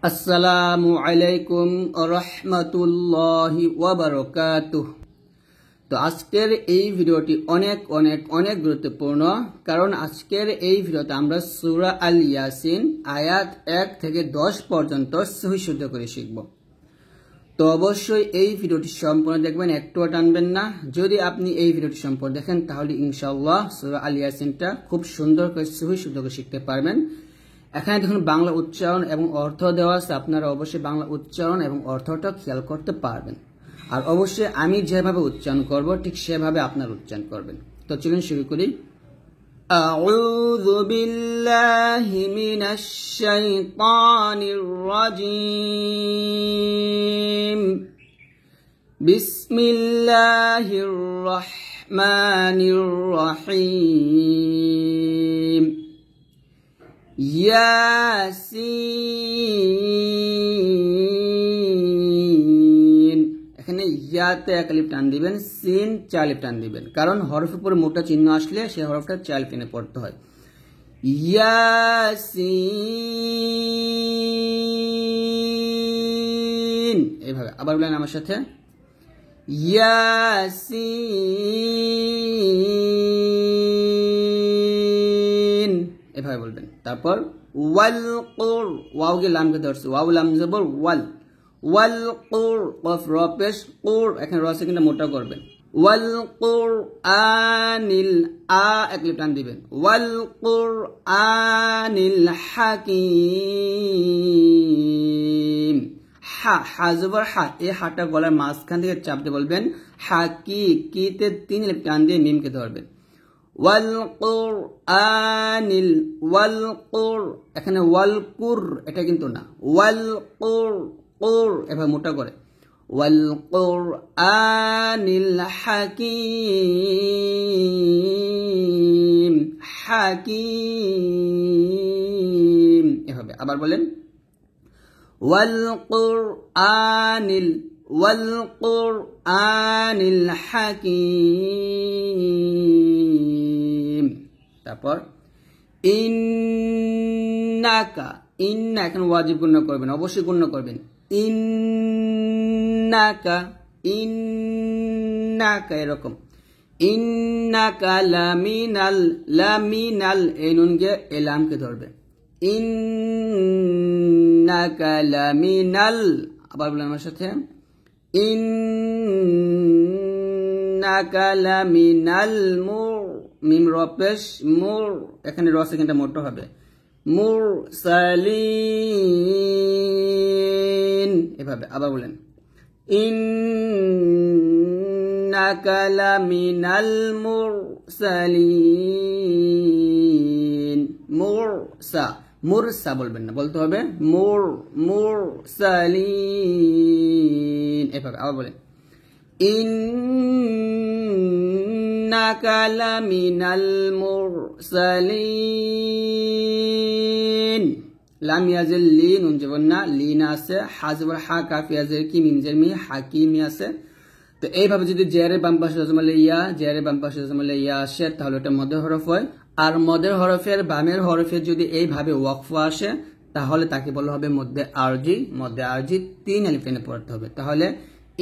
আসসালামু আলাইকুম রাহমাতুল্লাহি ওয়া বারাকাতুহু। তো আজকের এই ভিডিওটি অনেক গুরুত্বপূর্ণ, কারণ আজকের এই ভিডিওতে আমরা সূরা আল ইয়াসিন আয়াত 1 থেকে 10 পর্যন্ত সহিহ শুদ্ধ করে শিখব। তো অবশ্যই এই ভিডিওটি সম্পূর্ণ দেখবেন, একটুও টানবেন না। যদি আপনি এই ভিডিওটি সম্পূর্ণ দেখেন তাহলে ইনশাআল্লাহ সূরা আল ইয়াসিনটা খুব সুন্দর করে সহিহ শুদ্ধ করে শিখতে পারবেন। এখানে দেখুন বাংলা উচ্চারণ এবং অর্থ দেওয়া আছে, আপনারা অবশ্যই বাংলা উচ্চারণ এবং অর্থটা খেয়াল করতে পারবেন। আর অবশ্যই আমি যেভাবে উচ্চারণ করব ঠিক সেভাবে আপনারা উচ্চারণ করবেন। তো চলুন শুরু করি। আউযু বিল্লাহি মিনাশ শাইতানির রাজীম। বিসমিল্লাহির রহমানির রহিম। ইয়াসিন, এখানে ইয়াতে এক আলিফ টান দিবেন, সিন 4 আলিফ টান দিবেন, কারণ হরফের উপরে মোটা চিহ্ন আসলে সেই হরফটা 4 আলিফ টেনে পড়তে হয়। ইয়াসিন, এইভাবে আবার বলেন আমার সাথে, ইয়াসিন, এভাবে বলবেন। তারপর ওয়াল কুর, ওয়াওকে লামকে ধরছে, ওয়াও লাম জবর ওয়াল, ওয়াল কুর, কফ র পেশ কুর, এখানে র সেকেন্ডটা মোটা করবেন। ওয়াল কুর আনিল, আ এক লিপ টান দিবেন, ওয়াল কুর আনিল হাকিম। হা, হা জবর হা, এই হাটা গলার মাঝখান থেকে চাপ দিয়ে বলবেন। হাকি, কিতে 3 লিপ টান দিয়ে মিমকে ধরবেন। ওয়াল কুরআনিল, ওয়াল কুর, এখানে ওয়াল কুর এটা কিন্তু না, ওয়াল কুর, কুর এভাবে মোটা করে। ওয়াল কুরআনিল হাকিম, হাকিম, এভাবে আবার বলেন। ওয়াল কুরআনিল, ওয়াল কুরআনিল হাকিম। তারপর ইন্নাকা, ইন্না এখন ওয়াজিব গুণনা করবেন, অবশ্যই গুণনা করবেন। ইন্নাকা, ইন্নাকা, এরকম। ইন্নাকা লামিনাল, লামিনাল, এই নুনকে এলামকে ধরবে। ইন্নাকা লামিনাল, আবার বলেন আমার সাথে, ইন্নাকা লামিনাল মুর, মিম র পেশ মুর, এখানে র সেকেন্ডটা মোটা হবে। মুরসালিন, এভাবে আবার বলেন। ইন্নাকা লামিনাল মুরসালিন, মুরসা, মুরসা বলবেন না, বলতে হবে মুর, মুরসালিন, এভাবে আবার বলেন। ইন্নাকা লামিনাল মুরসালিন। লাম ইয়াজের লি, নুন জবর না, লিন আছে, হা জবর হা, কাফ ইয়াজের কি, মিম জের মি, হাকিমি আছে। তো এইভাবে যদি জেরে বাম পাশে জজমালে ইয়া, জেরে বাম পাশে জজমালে ইয়া আসে তাহলে ওটা মদের হরফ হয়। আর মদের হরফের বামের হরফের যদি এইভাবে ওয়াকফ আসে তাহলে তাকে বলা হবে মধ্যে আরজি। মধ্যে আরজি 3 আলিফ টেনে পড়তে হবে। তাহলে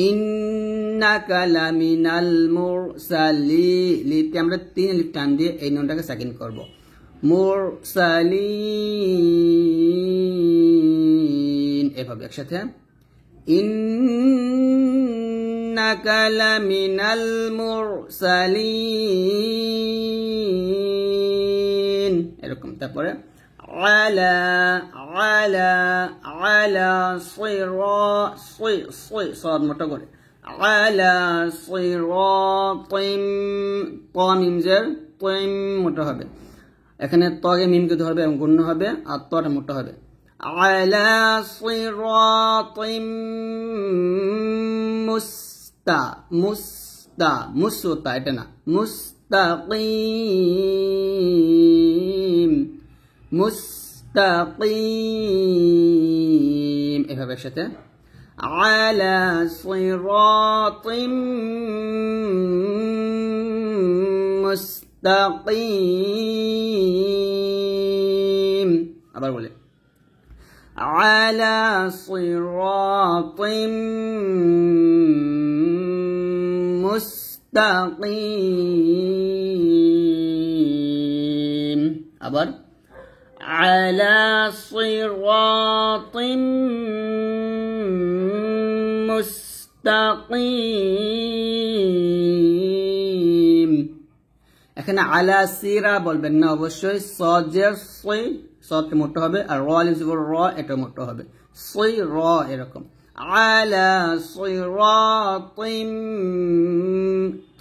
ইন্নাকা লামিনাল মুরসালিন, লিতে আমরা 3 আলিফ টান দিয়ে এই নুনটাকে সাকিন করব। মুরসালিন, এভাবে একসাথে। ইন্নাকা লামিনাল মুরসালিন, এরকম। তারপরে আলা, আলা, আলা সিরা, সি, সি, সাদ মোটা করে। আলা সিরাতিম, ত মিম জের, তিম মোটা হবে, এখানে তগে মিমকে ধরবে এবং গুণ হবে, আর তটা মোটা হবে। আলা সিরাতিম মুস্তা, মুস্তা, মুসতা এটা না, মুস্তাকিম, মুস্তাকিম, এভাবে একসাথে। আলা সিরাতিম মুস্তাকিম, আবার বলে على صراط مستقيم আবার على صراط مستقيم এখানে আলা সিরা বলবেন না অবশ্যই সজের সই সতে মোটা হবে আর র লিখব র এটা মোটা হবে সই র এরকম আলা সিরাতিম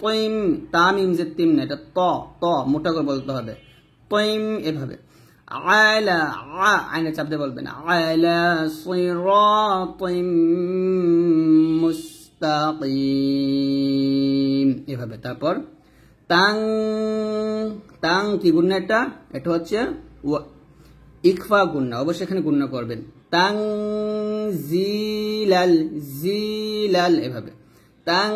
তিম তামিম যে তিম না এটা ত ত মোটা করে বলতে হবে তিম এভাবে আলা আইনে চাপ দিয়ে বলবেন আলা সিরাতিম মুস্তাকিম এভাবে তারপর তাং তাং কি গুণনা এটা হচ্ছে ইকফা গুণনা অবশ্যই এখানে গুণনা করবেন তাং জিলাল জিলাল এভাবে তাং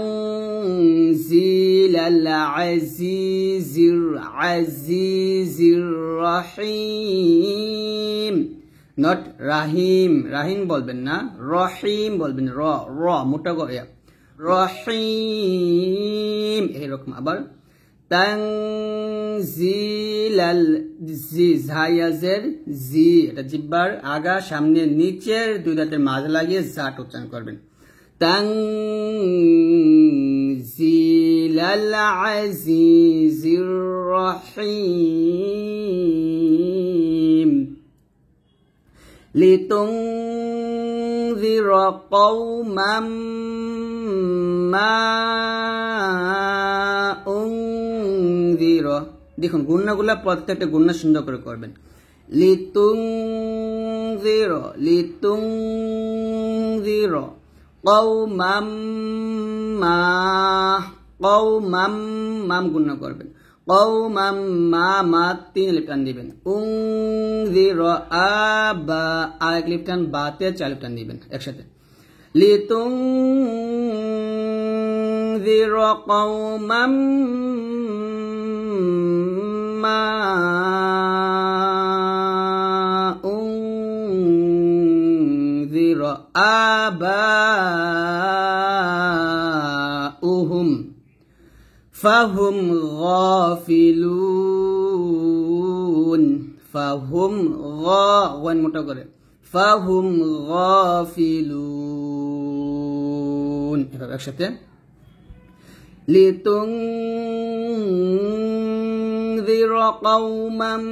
জিলাল আজিজির আজিজির রহিম নট রাহিম রাহিম বলবেন না রহিম বলবেন র র মোটা করে রহিম এরকম আবার তানজিলাল জি জায়াজের জি এটা জিহ্বার আগা সামনে নিচের দুই দাঁতের মাঝে লাগিয়ে জাট উচ্চারণ করবেন তানজিলাল আজিজির রহিম লিতুনযিরা কওমান মা দেখুন গুণনাগুলা প্রত্যেকটা গুণনা সুন্দর করে করবেন লিতুনযিরা কওমান মা কওমান মাম গুণনা করবেন কওমান মা তিন লিপ টান দিবেন উনযিরা আবা আরেক লিপ টান বাতে চার লিপ টান দিবেন একসাথে লিতুনযিরা কওমান মা উনযিরা আবাউহুম ফাহুম গাফিলুন ফাহুম ওয়ান মোটা করে ফাহুম গাফিলুন এভাবে একসাথে লিতুনযিরা কওমান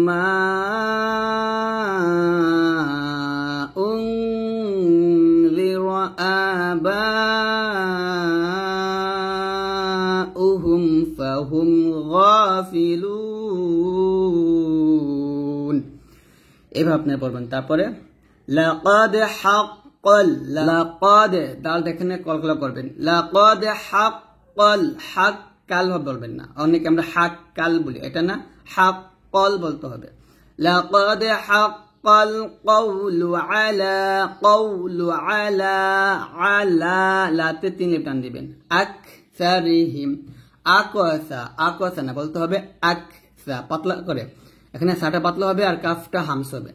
মা উনযিরা আবাউহুম ফাহুম গাফিলুন এভাবে আপনি পড়বেন তারপরে লাকাদ হাক্কাল লাকাদ দাল এখানে কলকলা করবেন লাকাদ হাক্কাল হাক্কাল বলবেন না অনেকে আমরা হাক্কাল বলি এটা না হাক্কাল বলতে হবে লাকাদ হাক্কাল কওলু আলা আলা লাতে তিন লিপ টান দিবেন আকসারিহিম আকসা না বলতে হবে আকসা পাতলা করে এখানে সাটা পাতলা হবে আর কাফটা হামস হবে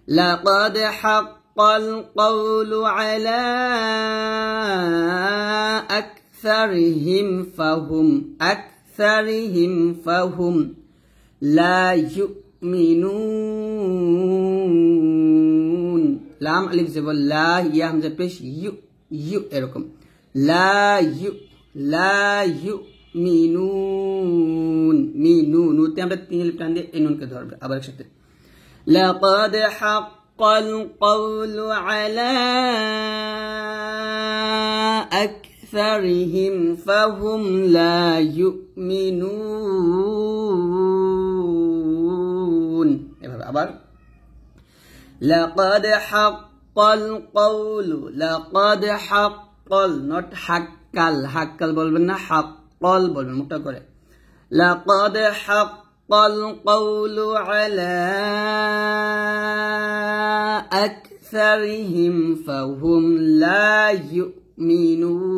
লাকাদ হাক্কাল কওলু আলা আকসারিহিম ফাহুম লা ইউমিনুন লাম আলিফ জবর লা ইয়া হামজা পেশ ইউ এরকম লা ইউমিনুন নুতে আমরা তিন লিপ টান দিয়ে এই নুনকে ধরবে আবার একসাথে লাকাদ হাক্কাল কওলু আলা আকসারিহিম ফাহুম লা ইউমিনুন এভাবে আবার লাকাদ হাক্কাল কওলু লাকাদ হাক্কাল নট হাক্কাল বলবেন না হাক্কাল বলবেন মুখটা করে লাকাদ হাক্কাল কওলু আলা আকসারিহিম ফাহুম লা ইউমিনুন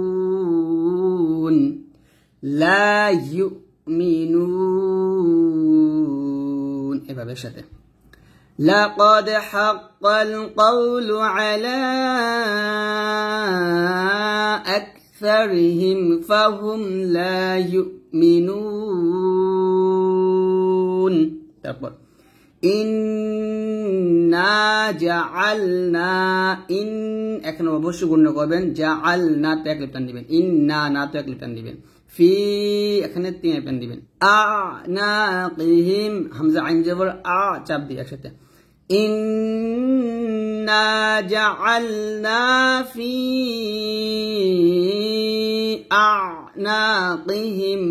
এভাবে সাথে لقد حق القول على أكثرهم فهم لا يؤمنون তারপর ইন্না জাআলনা ইন এখানে অবশ্যই গুণ করবেন জাআলনা তে এক লিপটান দিবেন ইন্না না তে এক লিপটান দিবেন ফি এখানে তিন লিপটান দিবেন আনাকিহিম হামজা আইন জবর আ চাপ দিয়ে একসাথে ইন্না জাআলনা ফি আনাকিহিম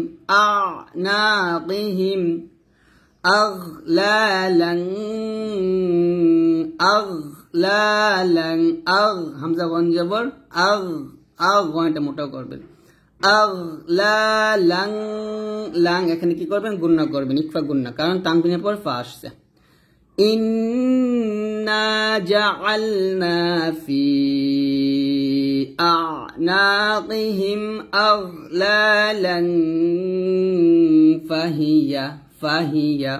أغلالا হামজা ওয়ান জবর ওয়ানটা মোটাও করবেন আগলালাং লাং এখানে কি করবেন গুণনা করবেন ইকফা গুণনা কারণ তানবিনের পর ফা আসছে ইন্না জাআলনা ফি আনাকিহিম আগলালান ফাহিয়া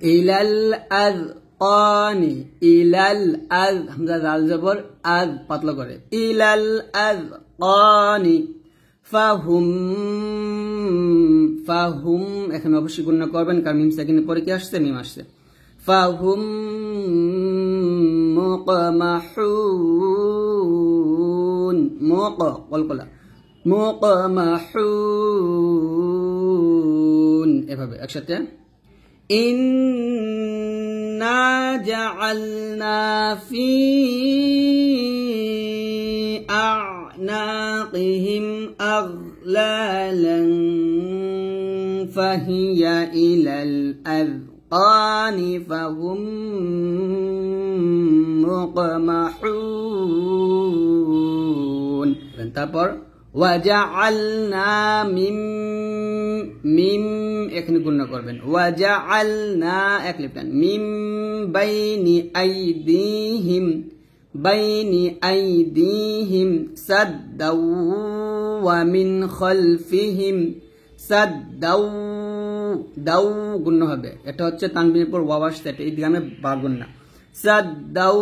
ইলাল আযকানি ইলাল আয হামজা জাল জবর আয পাতলা করে ইলাল আযকানি ফাহুম এখানে অবশ্যই গুণনা করবেন কারণ মিম সাকিনের পরে কি আসছে মিম আসছে ফাহুম মুকমাহুন কলকলা মুকমাহুন এভাবে একসাথে ইন্না জাআলনা ফি আ'নাকিহিম আগলালান ফাহিয়া ইলাল আযকানি ফাহুম মুকমাহুন তারপর ওয়াজআলনা মিম এখানে গুণনা করবেন ওয়াজআলনা এক লিপটান মিম বাইনি আইদিহিম সাদ্দাও ওয়া মিন খালফিহিম সাদ্দাও দাও গুণনা হবে এটা হচ্ছে তানবিনের পর ওয়াও আসছে এটা ইদগামে বা গুণনা সাদ্দাও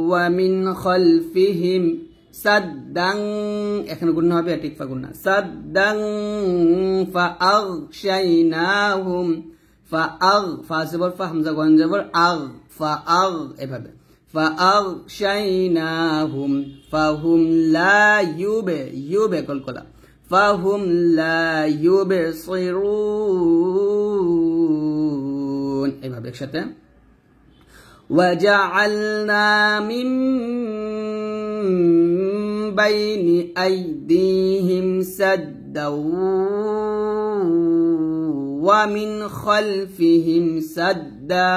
ওয়া মিন খালফিহিম সাদ্দাং এখানে গুণনা হবে এটা ইকফা গুণনা সাদ্দাং ফাআগশাইনাহুম ফা জবর ফা হামজা গন জবর আগ এভাবে ফাআগশাইনাহুম ফাহুম লা ইউবে কলকলা ফাহুম লা ইউবসিরুন এভাবে একসাথে ওয়াজআলনা মিন বাইনি আইদিহিম সাদ্দাও ওয়া মিন খালফিহিম সাদ্দা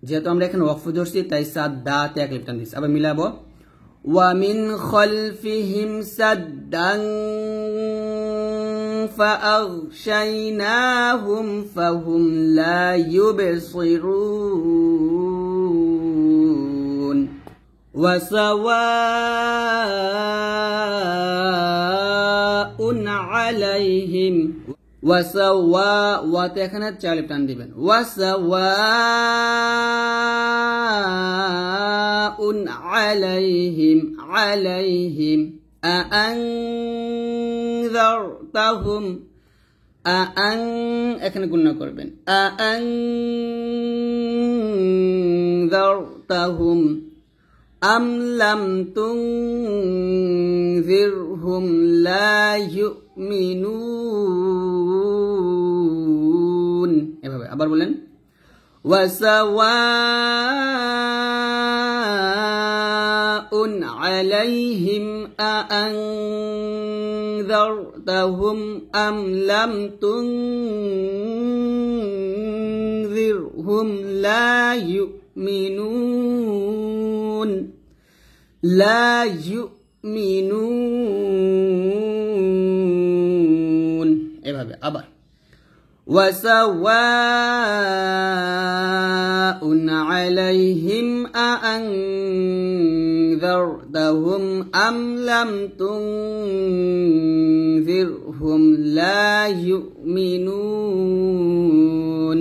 যেহেতু আমরা এখানে ওয়াকফ ধরছি তাই সাদ্দা তে এক লিপটান দিচ্ছি আবার মিলাবো ওয়া মিন খালফিহিম সাদ্দান ফাআগশাইনাহুম ফাহুম লা ইউবসিরুন ওয়াসাওয়াউন আলাইহিম ওয়াতে এখানে চার লিপটান দিবেন ওয়াসাওয়াউন আলাইহিম আআনযারতাহুম এখানে গুণনা করবেন আআনযারতাহুম আম লাম তুনযিরহুম লা ইউমিনুন এভাবে আবার বলেন ওয়াসাওয়াউন আলাইহিম আআনযারতাহুম আম লাম তুনযিরহুম লা ইউমিনুন এভাবে আবার ওয়াসাওয়াউন আলাইহিম আআনযারতাহুম আম লাম তুনযিরহুম লা ইউমিনুন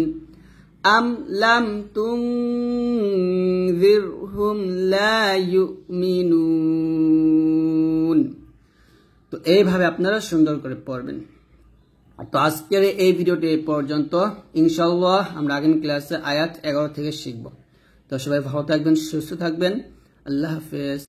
আম লাম তুনযিরহুম লা ইউমিনুন। তো এইভাবে আপনারা সুন্দর করে পড়বেন। তো আজকের এই ভিডিওটি এই পর্যন্ত। ইনশাআল্লাহ আমরা আগামী ক্লাসে আয়াত 11 থেকে শিখব। তো সবাই ভালো থাকবেন, সুস্থ থাকবেন। আল্লাহ হাফেজ।